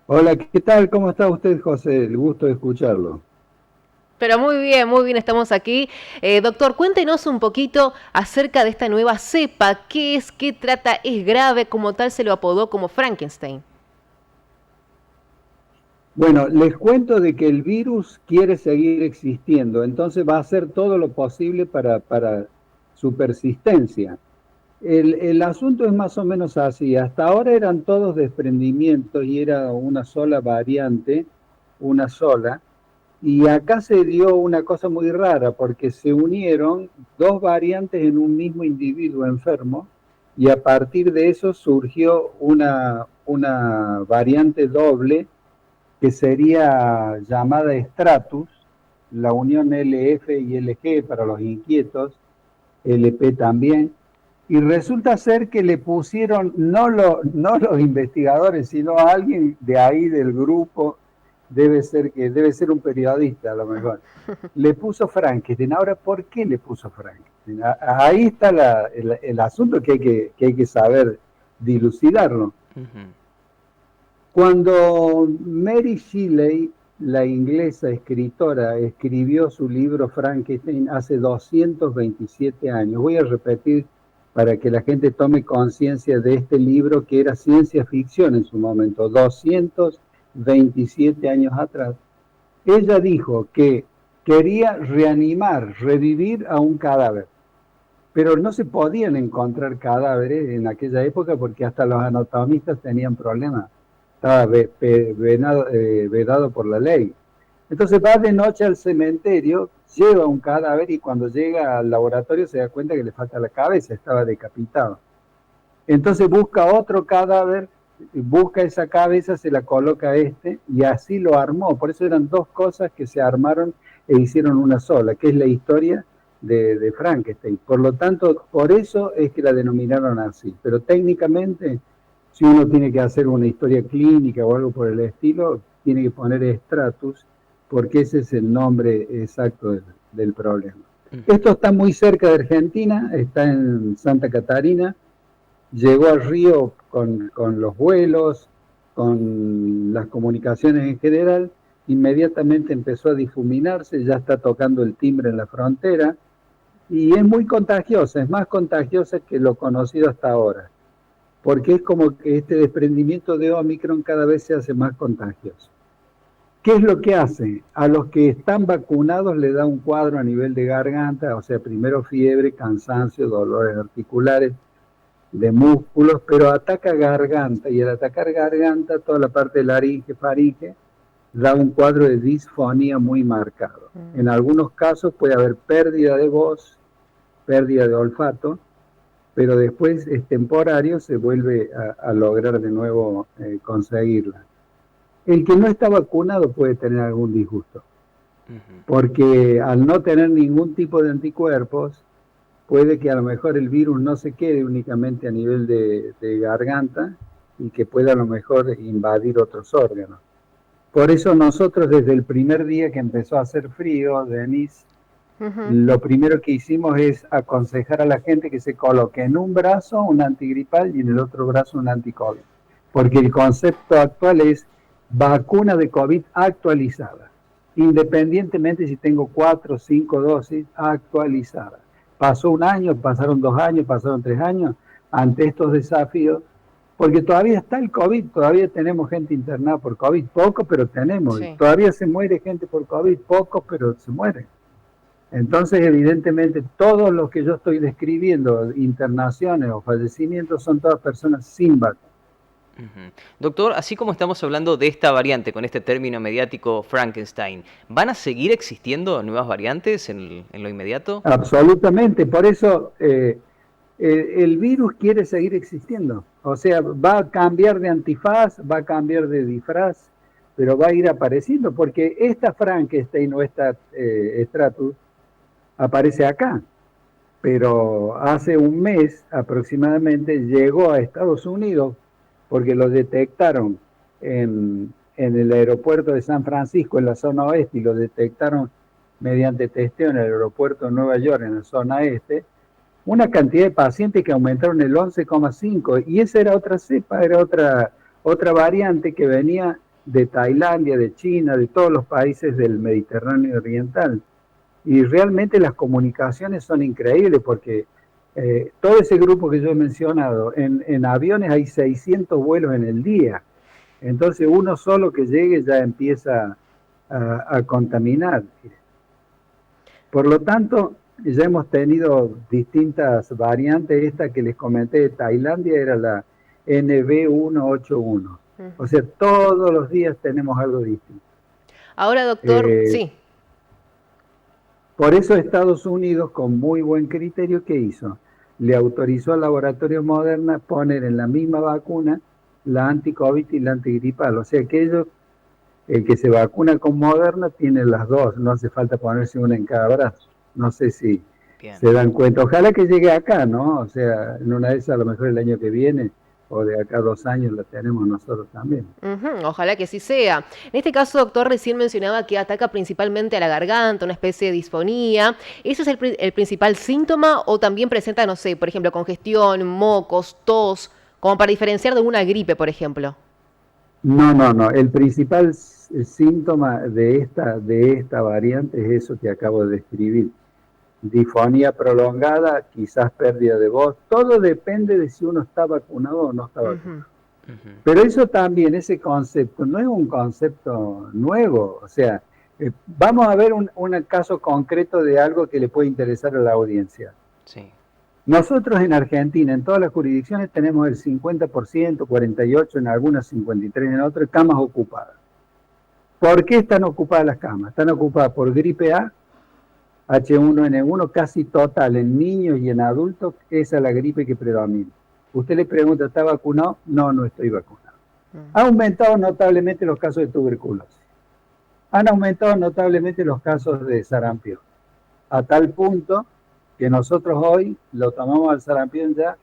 Hola, ¿qué tal? ¿Cómo está usted, José? El gusto de escucharlo. Pero muy bien, estamos aquí. Doctor, cuéntenos un poquito acerca de esta nueva cepa. ¿Qué es? ¿Qué trata? ¿Es grave? Como tal se lo apodó como Frankenstein. Bueno, les cuento de que el virus quiere seguir existiendo, entonces va a hacer todo lo posible para su persistencia. El asunto es más o menos así. Hasta ahora eran todos desprendimientos y era una sola variante, una sola. Y acá se dio una cosa muy rara porque se unieron dos variantes en un mismo individuo enfermo y a partir de eso surgió una variante doble que sería llamada Stratus, la unión LF y LG para los inquietos, LP también. Y resulta ser que le pusieron, no los investigadores, sino a alguien de ahí del grupo, debe ser un periodista a lo mejor, le puso Frankenstein. Ahora, ¿por qué le puso Frankenstein? Ahí está el asunto que hay que saber dilucidarlo. Ujú. Cuando Mary Shelley, la inglesa escritora, escribió su libro Frankenstein hace 227 años, voy a repetir para que la gente tome conciencia de este libro que era ciencia ficción en su momento, 227 años atrás, ella dijo que quería reanimar, revivir a un cadáver, pero no se podían encontrar cadáveres en aquella época porque hasta los anatomistas tenían problemas. Estaba vedado por la ley. Entonces va de noche al cementerio, lleva un cadáver y cuando llega al laboratorio se da cuenta que le falta la cabeza, estaba decapitado. Entonces busca otro cadáver, busca esa cabeza, se la coloca a este y así lo armó. Por eso eran dos cosas que se armaron e hicieron una sola, que es la historia de Frankenstein. Por lo tanto, por eso es que la denominaron así. Pero técnicamente, si uno tiene que hacer una historia clínica o algo por el estilo, tiene que poner Stratus, porque ese es el nombre exacto del problema. Ujú. Esto está muy cerca de Argentina, está en Santa Catarina, llegó al río con los vuelos, con las comunicaciones en general, inmediatamente empezó a difuminarse, ya está tocando el timbre en la frontera y es muy contagiosa, es más contagiosa que lo conocido hasta ahora, porque es como que este desprendimiento de Omicron cada vez se hace más contagioso. ¿Qué es lo que hace? A los que están vacunados le da un cuadro a nivel de garganta, o sea, primero fiebre, cansancio, dolores articulares, de músculos, pero ataca garganta y al atacar garganta, toda la parte de laringe, faringe, da un cuadro de disfonía muy marcado. En algunos casos puede haber pérdida de voz, pérdida de olfato, pero después es temporario, se vuelve a lograr de nuevo conseguirla. El que no está vacunado puede tener algún disgusto, Ujú. porque al no tener ningún tipo de anticuerpos, puede que a lo mejor el virus no se quede únicamente a nivel de garganta y que pueda a lo mejor invadir otros órganos. Por eso nosotros desde el primer día que empezó a hacer frío, Denise, Ujú. lo primero que hicimos es aconsejar a la gente que se coloque en un brazo un antigripal y en el otro brazo un anticovid. Porque el concepto actual es vacuna de COVID actualizada. Independientemente si tengo 4 o 5 dosis actualizadas. Pasó un año, pasaron 2 años, pasaron 3 años ante estos desafíos, porque todavía está el COVID, todavía tenemos gente internada por COVID, poco, pero tenemos. Sí. Todavía se muere gente por COVID, pocos, pero se mueren. Entonces, evidentemente, todos los que yo estoy describiendo, internaciones o fallecimientos, son todas personas sin vacuna. Ujú. Doctor, así como estamos hablando de esta variante con este término mediático Frankenstein, ¿van a seguir existiendo nuevas variantes en lo inmediato? Absolutamente, por eso el virus quiere seguir existiendo. O sea, va a cambiar de antifaz, va a cambiar de disfraz, pero va a ir apareciendo, porque esta Frankenstein o esta Stratus aparece acá, pero hace un mes aproximadamente llegó a Estados Unidos porque lo detectaron en el aeropuerto de San Francisco, en la zona oeste, y lo detectaron mediante testeo en el aeropuerto de Nueva York, en la zona este, una cantidad de pacientes que aumentaron el 11,5 y esa era otra cepa, era otra variante que venía de Tailandia, de China, de todos los países del Mediterráneo Oriental. Y realmente las comunicaciones son increíbles porque todo ese grupo que yo he mencionado, en aviones hay 600 vuelos en el día. Entonces uno solo que llegue ya empieza a contaminar. Por lo tanto, ya hemos tenido distintas variantes. Esta que les comenté de Tailandia era la NB181. O sea, todos los días tenemos algo distinto. Ahora, doctor, sí. Por eso Estados Unidos, con muy buen criterio, ¿qué hizo? Le autorizó al laboratorio Moderna poner en la misma vacuna la anti-COVID y la antigripal. O sea que ellos, el que se vacuna con Moderna tiene las dos, no hace falta ponerse una en cada brazo. No sé si se dan cuenta. Ojalá que llegue acá, ¿no? O sea, en una de esas a lo mejor el año que viene o de acá a 2 años la tenemos nosotros también. Ojalá que sí sea. En este caso, doctor, recién mencionaba que ataca principalmente a la garganta, una especie de disfonía. ¿Ese es el principal síntoma o también presenta, no sé, por ejemplo, congestión, mocos, tos, como para diferenciar de una gripe, por ejemplo? No. El principal síntoma de esta variante es eso que acabo de describir. Disfonía prolongada, quizás pérdida de voz. Todo depende de si uno está vacunado o no está vacunado. Pero eso también, ese concepto, no es un concepto nuevo. O sea, vamos a ver un caso concreto de algo que le puede interesar a la audiencia. Sí. Nosotros en Argentina, en todas las jurisdicciones, tenemos el 50%, 48%, en algunas 53%, en otras, camas ocupadas. ¿Por qué están ocupadas las camas? Están ocupadas por gripe A, H1N1, casi total en niños y en adultos. Esa es la gripe que predomina. Usted le pregunta, ¿está vacunado? No estoy vacunado. Ha aumentado notablemente los casos de tuberculosis. Han aumentado notablemente los casos de sarampión. A tal punto que nosotros hoy lo tomamos al sarampión ya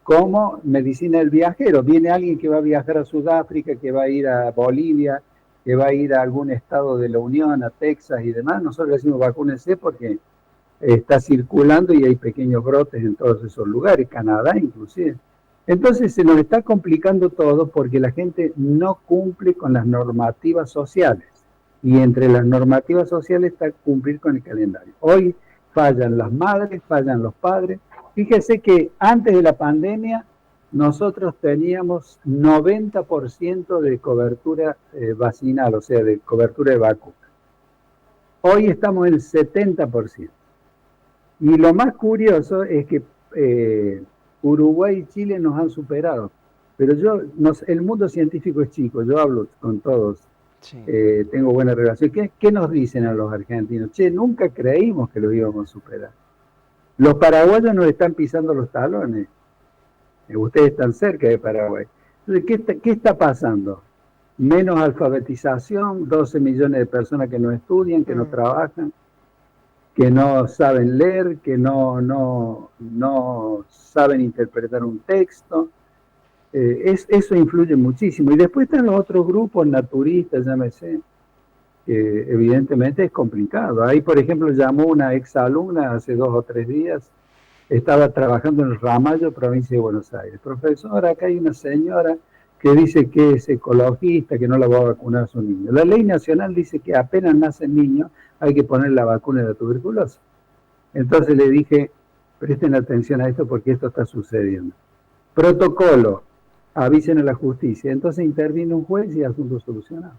como medicina del viajero. Viene alguien que va a viajar a Sudáfrica, que va a ir a Bolivia, que va a ir a algún estado de la Unión, a Texas y demás. Nosotros le decimos vacúnense porque está circulando y hay pequeños brotes en todos esos lugares, Canadá inclusive. Entonces se nos está complicando todo porque la gente no cumple con las normativas sociales. Y entre las normativas sociales está cumplir con el calendario. Hoy fallan las madres, fallan los padres. Fíjese que antes de la pandemia nosotros teníamos 90% de cobertura vacinal, o sea, de cobertura de vacuna. Hoy estamos en el 70%. Y lo más curioso es que Uruguay y Chile nos han superado. Pero el mundo científico es chico, yo hablo con todos, sí. Tengo buena relación. ¿Qué nos dicen a los argentinos? Che, nunca creímos que los íbamos a superar. Los paraguayos nos están pisando los talones. Ustedes están cerca de Paraguay. Entonces, ¿qué está pasando? Menos alfabetización, 12 millones de personas que no estudian, que no trabajan, que no saben leer, que no saben interpretar un texto. Eso influye muchísimo. Y después están los otros grupos naturistas, llámese, que evidentemente es complicado. Ahí, por ejemplo, llamó una exalumna hace 2 o 3 días, estaba trabajando en el Ramallo, provincia de Buenos Aires. Profesora, acá hay una señora que dice que es ecologista, que no la va a vacunar a su niño. La ley nacional dice que apenas nacen niños hay que poner la vacuna de la tuberculosis. Entonces le dije, presten atención a esto porque esto está sucediendo. Protocolo, avisen a la justicia. Entonces interviene un juez y asunto solucionado.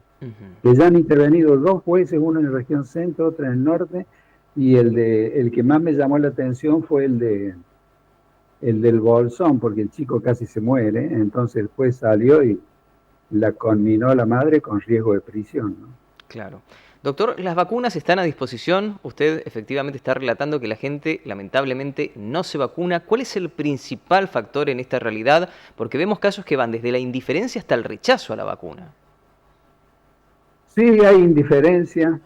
Que ya han intervenido 2 jueces, uno en la región centro, otro en el norte, y el que más me llamó la atención fue el del Bolsón, porque el chico casi se muere. Entonces el juez salió y la conminó a la madre con riesgo de prisión, ¿no? Claro. Doctor, las vacunas están a disposición. Usted efectivamente está relatando que la gente lamentablemente no se vacuna. ¿Cuál es el principal factor en esta realidad? Porque vemos casos que van desde la indiferencia hasta el rechazo a la vacuna. Sí, hay indiferencia,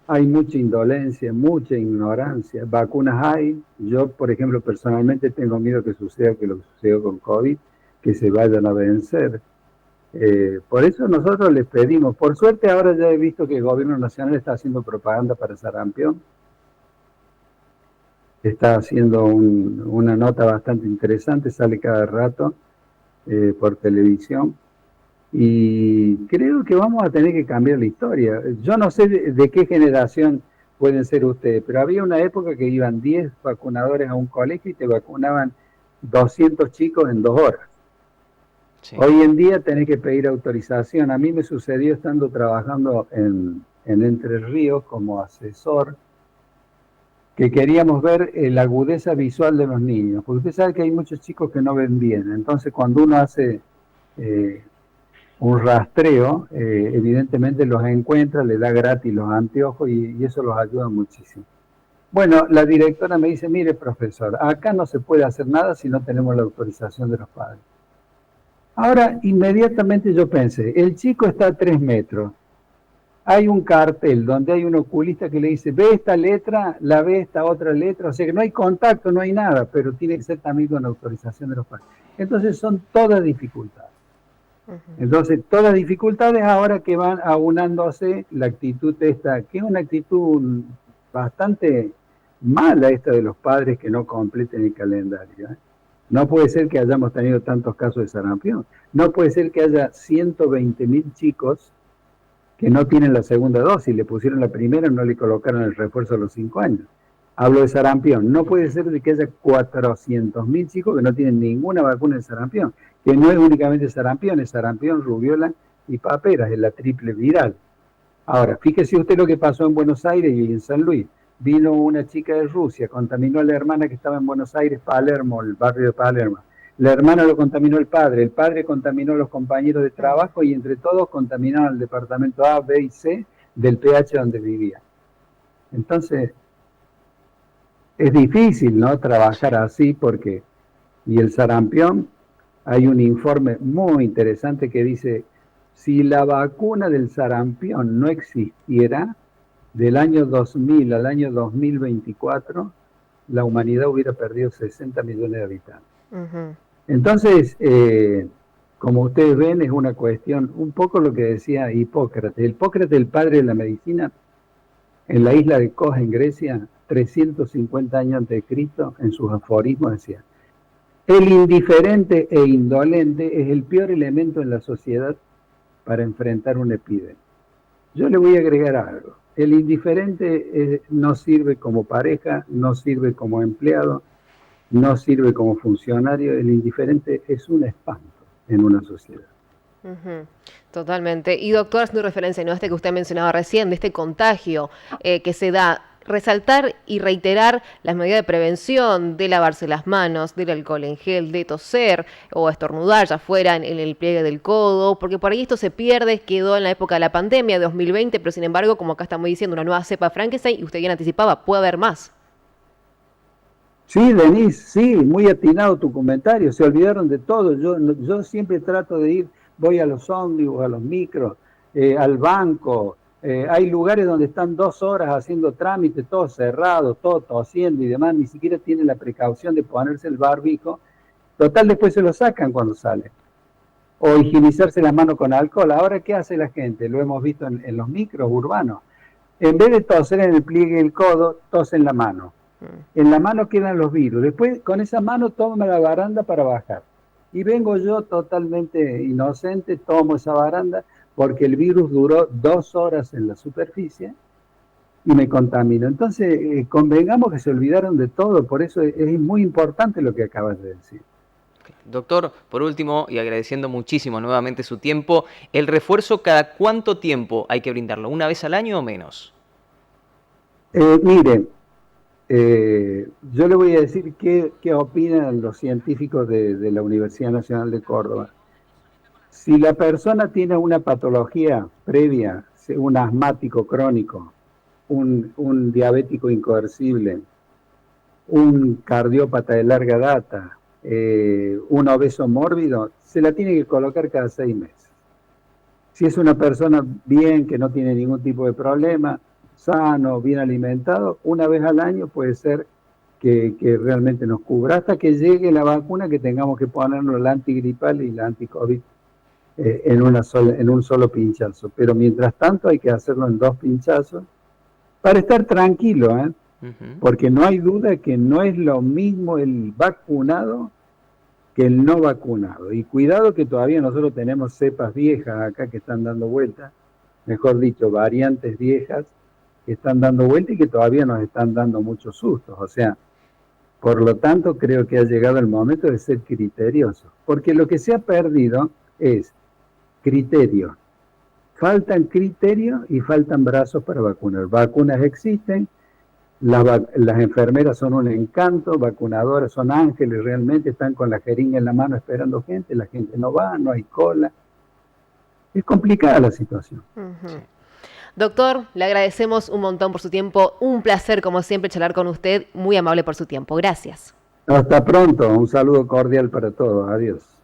hay mucha indolencia, mucha ignorancia. Vacunas hay. Yo, por ejemplo, personalmente tengo miedo que suceda que lo que sucedió con COVID, que se vayan a vencer. Por eso nosotros les pedimos, por suerte ahora ya he visto que el gobierno nacional está haciendo propaganda para sarampión, está haciendo una nota bastante interesante, sale cada rato por televisión, Y creo que vamos a tener que cambiar la historia. Yo no sé de qué generación pueden ser ustedes, pero había una época que iban 10 vacunadores a un colegio y te vacunaban 200 chicos en 2 horas. Sí. Hoy en día tenés que pedir autorización. A mí me sucedió estando trabajando en Entre Ríos como asesor, que queríamos ver la agudeza visual de los niños, porque usted sabe que hay muchos chicos que no ven bien. Entonces, cuando uno hace un rastreo, evidentemente los encuentra, le da gratis los anteojos y eso los ayuda muchísimo. Bueno, la directora me dice, mire profesor, acá no se puede hacer nada si no tenemos la autorización de los padres. Ahora, inmediatamente yo pensé, el chico está a 3 metros, hay un cartel donde hay un oculista que le dice, ve esta letra, la ve esta otra letra, o sea que no hay contacto, no hay nada, pero tiene que ser también con la autorización de los padres. Entonces son todas dificultades. Entonces, todas dificultades ahora que van aunándose la actitud esta, que es una actitud bastante mala esta de los padres que no completen el calendario. No puede ser que hayamos tenido tantos casos de sarampión. No puede ser que haya 120.000 chicos que no tienen la segunda dosis, le pusieron la primera y no le colocaron el refuerzo a los 5 años. Hablo de sarampión. No puede ser de que haya 400.000 chicos que no tienen ninguna vacuna de sarampión, que no es únicamente sarampión, es sarampión, rubiola y paperas, es la triple viral. Ahora, fíjese usted lo que pasó en Buenos Aires y en San Luis. Vino una chica de Rusia, contaminó a la hermana que estaba en Buenos Aires, Palermo, el barrio de Palermo. La hermana lo contaminó el padre contaminó a los compañeros de trabajo y entre todos contaminaron el departamento A, B y C del PH donde vivía. Entonces, es difícil, ¿no?, trabajar así porque, y el sarampión, hay un informe muy interesante que dice, si la vacuna del sarampión no existiera, del año 2000 al año 2024, la humanidad hubiera perdido 60 millones de habitantes. Entonces, como ustedes ven, es una cuestión, un poco lo que decía Hipócrates. Hipócrates, el padre de la medicina, en la isla de Kos, en Grecia, 350 años antes de Cristo, en sus aforismos decía, el indiferente e indolente es el peor elemento en la sociedad para enfrentar una epidemia. Yo le voy a agregar algo. El indiferente no sirve como pareja, no sirve como empleado, no sirve como funcionario. El indiferente es un espanto en una sociedad. Totalmente. Y doctor, haciendo referencia, ¿no?, a este que usted mencionaba recién, de este contagio que se da, resaltar y reiterar las medidas de prevención, de lavarse las manos, del alcohol en gel, de toser o estornudar, ya fuera en el pliegue del codo, porque por ahí esto se pierde, quedó en la época de la pandemia de 2020, pero sin embargo, como acá estamos diciendo, una nueva cepa Frankenstein, y usted bien anticipaba, puede haber más. Sí, Denise, sí, muy atinado tu comentario, se olvidaron de todo. Yo siempre trato de ir, voy a los ómnibus, a los micros, al banco. Hay lugares donde están 2 horas haciendo trámites, todos cerrados, todos tosiendo y demás, ni siquiera tienen la precaución de ponerse el barbijo. Total, después se lo sacan cuando salen. O higienizarse las manos con alcohol. Ahora, ¿qué hace la gente? Lo hemos visto en los micros urbanos. En vez de toser en el pliegue del codo, tosen la mano. En la mano quedan los virus. Después, con esa mano, tomo la baranda para bajar. Y vengo yo totalmente inocente, tomo esa baranda, porque el virus duró 2 horas en la superficie y me contaminó. Entonces, convengamos que se olvidaron de todo, por eso es muy importante lo que acabas de decir. Doctor, por último, y agradeciendo muchísimo nuevamente su tiempo, ¿el refuerzo cada cuánto tiempo hay que brindarlo? ¿Una vez al año o menos? Mire, yo le voy a decir qué opinan los científicos de la Universidad Nacional de Córdoba. Si la persona tiene una patología previa, un asmático crónico, un diabético incoercible, un cardiópata de larga data, un obeso mórbido, se la tiene que colocar cada 6 meses. Si es una persona bien, que no tiene ningún tipo de problema, sano, bien alimentado, una vez al año puede ser que realmente nos cubra, hasta que llegue la vacuna que tengamos que ponernos la antigripal y la anti-COVID en un solo pinchazo. Pero mientras tanto hay que hacerlo en 2 pinchazos para estar tranquilo, porque no hay duda que no es lo mismo el vacunado que el no vacunado. Y cuidado que todavía nosotros tenemos cepas viejas acá que están dando vueltas, mejor dicho, variantes viejas que están dando vueltas y que todavía nos están dando muchos sustos. O sea, por lo tanto, creo que ha llegado el momento de ser criteriosos, porque lo que se ha perdido es criterio. Faltan criterios y faltan brazos para vacunar. Vacunas existen, las enfermeras son un encanto, vacunadoras son ángeles, realmente están con la jeringa en la mano esperando gente, la gente no va, no hay cola. Es complicada la situación. Uh-huh. Doctor, le agradecemos un montón por su tiempo, un placer como siempre charlar con usted, muy amable por su tiempo, gracias. Hasta pronto, un saludo cordial para todos, adiós.